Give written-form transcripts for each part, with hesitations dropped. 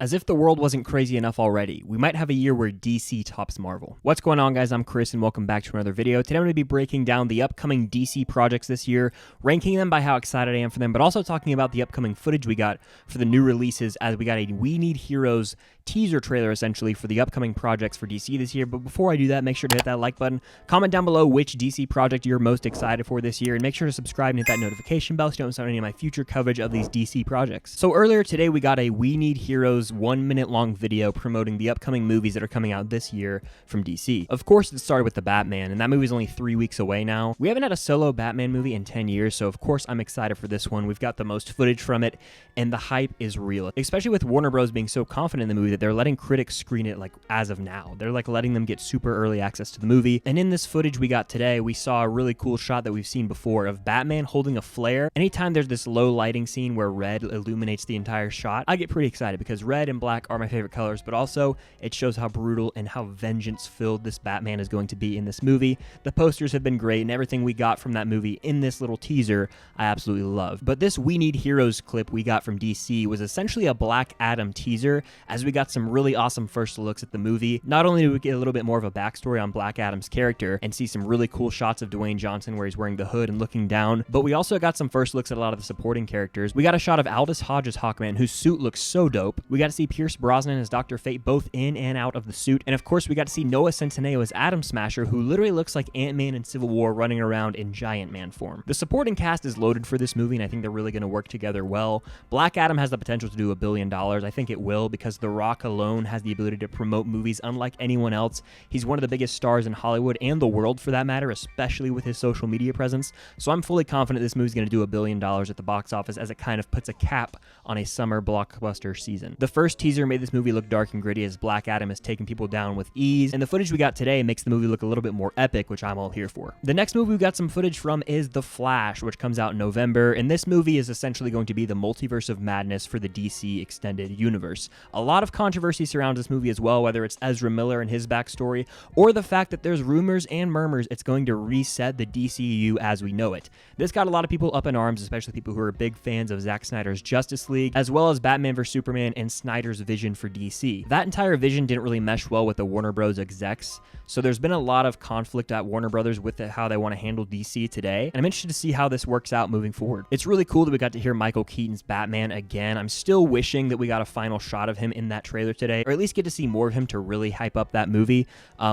As if the world wasn't crazy enough already, we might have a year where DC tops Marvel. What's going on, guys? I'm Chris, and welcome back to another video. Today I'm going to be breaking down the upcoming DC projects this year, ranking them by how excited I am for them, but also talking about the upcoming footage we got for the new releases, as we got a We Need Heroes teaser trailer, essentially, for the upcoming projects for DC this year. But before I do that, make sure to hit that like button, comment down below which DC project you're most excited for this year, and make sure to subscribe and hit that notification bell so you don't miss out on any of my future coverage of these DC projects. So earlier today, we got a We Need Heroes 1 minute long video promoting the upcoming movies that are coming out this year from DC. Of course, it started with the Batman, and that movie is only 3 weeks away now. We haven't had a solo Batman movie in 10 years, so of course I'm excited for this one. We've got the most footage from it, and the hype is real, especially with Warner Bros. Being so confident in the movie that they're letting critics screen it like as of now. They're like letting them get super early access to the movie. And in this footage we got today, we saw a really cool shot that we've seen before of Batman holding a flare. Anytime there's this low lighting scene where red illuminates the entire shot, I get pretty excited because red and black are my favorite colors, but also it shows how brutal and how vengeance-filled this Batman is going to be in this movie. The posters have been great, and everything we got from that movie in this little teaser, I absolutely love. But this We Need Heroes clip we got from DC was essentially a Black Adam teaser, as we got some really awesome first looks at the movie. Not only do we get a little bit more of a backstory on Black Adam's character and see some really cool shots of Dwayne Johnson where he's wearing the hood and looking down, but we also got some first looks at a lot of the supporting characters. We got a shot of Aldous Hodge's Hawkman, whose suit looks so dope. We got to see Pierce Brosnan as Dr. Fate both in and out of the suit, and of course we got to see Noah Centineo as Atom Smasher, who literally looks like Ant-Man in Civil War running around in Giant Man form. The supporting cast is loaded for this movie, and I think they're really going to work together well. Black Adam has the potential to do $1 billion. I think it will, because The Rock alone has the ability to promote movies unlike anyone else. He's one of the biggest stars in Hollywood and the world for that matter, especially with his social media presence. So I'm fully confident this movie's going to do $1 billion at the box office, as it kind of puts a cap on a summer blockbuster season. The first teaser made this movie look dark and gritty, as Black Adam is taking people down with ease, and the footage we got today makes the movie look a little bit more epic, which I'm all here for. The next movie we got some footage from is The Flash, which comes out in November, and this movie is essentially going to be the multiverse of madness for the DC extended universe. A lot of controversy surrounds this movie as well, whether it's Ezra Miller and his backstory, or the fact that there's rumors and murmurs it's going to reset the DCU as we know it. This got a lot of people up in arms, especially people who are big fans of Zack Snyder's Justice League, as well as Batman vs Superman and Snyder's vision for DC. That entire vision didn't really mesh well with the Warner Bros. Execs, so there's been a lot of conflict at Warner Brothers with how they want to handle DC today, and I'm interested to see how this works out moving forward. It's really cool that we got to hear Michael Keaton's Batman again. I'm still wishing that we got a final shot of him in that trailer today, or at least get to see more of him to really hype up that movie.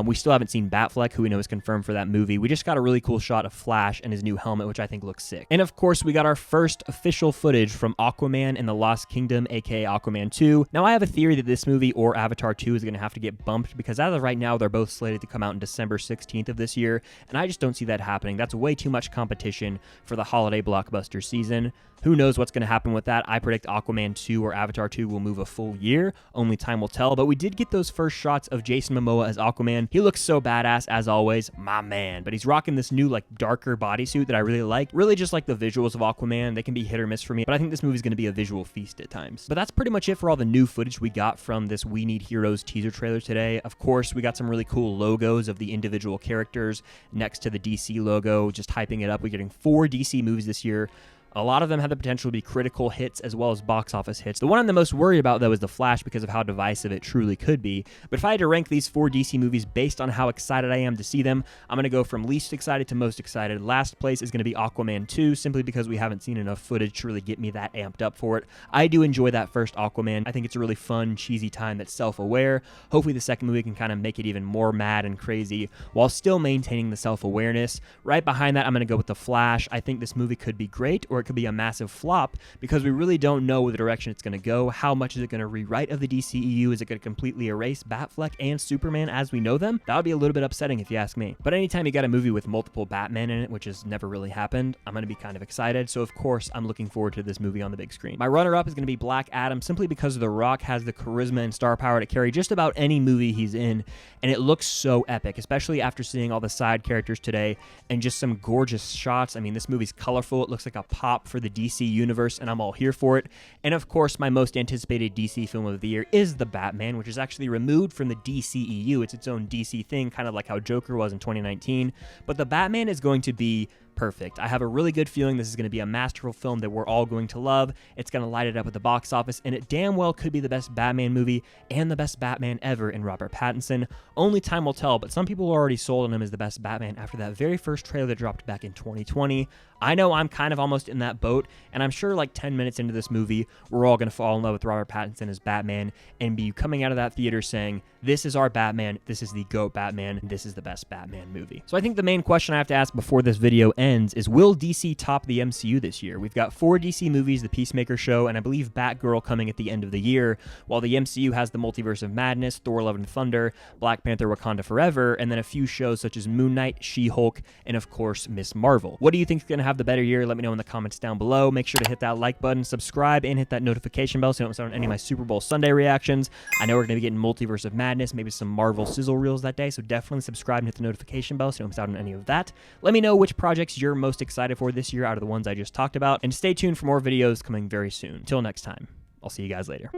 We still haven't seen Batfleck, who we know is confirmed for that movie. We just got a really cool shot of Flash and his new helmet, which I think looks sick. And of course, we got our first official footage from Aquaman and the Lost Kingdom, aka Aquaman 2. Now, I have a theory that this movie or Avatar 2 is going to have to get bumped, because as of right now, they're both slated to come out on December 16th of this year, and I just don't see that happening. That's way too much competition for the holiday blockbuster season. Who knows what's going to happen with that? I predict Aquaman 2 or Avatar 2 will move a full year. Only time will tell. But we did get those first shots of Jason Momoa as Aquaman. He looks so badass, as always. My man. But he's rocking this new, like, darker bodysuit that I really like. Really just like the visuals of Aquaman. They can be hit or miss for me, but I think this movie's going to be a visual feast at times. But that's pretty much it for all the new footage we got from this We Need Heroes teaser trailer today. Of course, we got some really cool logos of the individual characters next to the DC logo, just hyping it up. We're getting 4 DC movies this year. A lot of them have the potential to be critical hits as well as box office hits. The one I'm the most worried about, though, is The Flash, because of how divisive it truly could be. But if I had to rank these 4 DC movies based on how excited I am to see them, I'm going to go from least excited to most excited. Last place is going to be Aquaman 2, simply because we haven't seen enough footage to really get me that amped up for it. I do enjoy that first Aquaman. I think it's a really fun, cheesy time that's self-aware. Hopefully the second movie can kind of make it even more mad and crazy while still maintaining the self-awareness. Right behind that, I'm going to go with The Flash. I think this movie could be great, or it could be a massive flop, because we really don't know the direction it's going to go. How much is it going to rewrite of the DCEU? Is it going to completely erase Batfleck and Superman as we know them? That would be a little bit upsetting if you ask me. But anytime you got a movie with multiple Batman in it, which has never really happened, I'm going to be kind of excited. So of course, I'm looking forward to this movie on the big screen. My runner-up is going to be Black Adam, simply because The Rock has the charisma and star power to carry just about any movie he's in, and it looks so epic, especially after seeing all the side characters today and just some gorgeous shots. I mean, this movie's colorful. It looks like a pop for the DC universe, and I'm all here for it. And of course, my most anticipated DC film of the year is The Batman, which is actually removed from the DCEU. It's its own DC thing, kind of like how Joker was in 2019. But The Batman is going to be perfect. I have a really good feeling this is going to be a masterful film that we're all going to love. It's going to light it up at the box office, and it damn well could be the best Batman movie and the best Batman ever in Robert Pattinson. Only time will tell, but some people are already sold on him as the best Batman after that very first trailer that dropped back in 2020. I know I'm kind of almost in that boat, and I'm sure like 10 minutes into this movie, we're all going to fall in love with Robert Pattinson as Batman and be coming out of that theater saying, this is our Batman, this is the GOAT Batman, this is the best Batman movie. So I think the main question I have to ask before this video ends is, will DC top the MCU this year? We've got 4 DC movies, The Peacemaker show, and I believe Batgirl coming at the end of the year, while the MCU has the Multiverse of Madness, Thor: Love and Thunder, Black Panther: Wakanda Forever, and then a few shows such as Moon Knight, She-Hulk, and of course, Miss Marvel. What do you think is going to have the better year? Let me know in the comments down below. Make sure to hit that like button, subscribe, and hit that notification bell so you don't miss out on any of my Super Bowl Sunday reactions. I know we're going to be getting Multiverse of Madness, maybe some Marvel sizzle reels that day, so definitely subscribe and hit the notification bell so you don't miss out on any of that. Let me know which projects you're most excited for this year out of the ones I just talked about, and stay tuned for more videos coming very soon. Till next time, I'll see you guys later.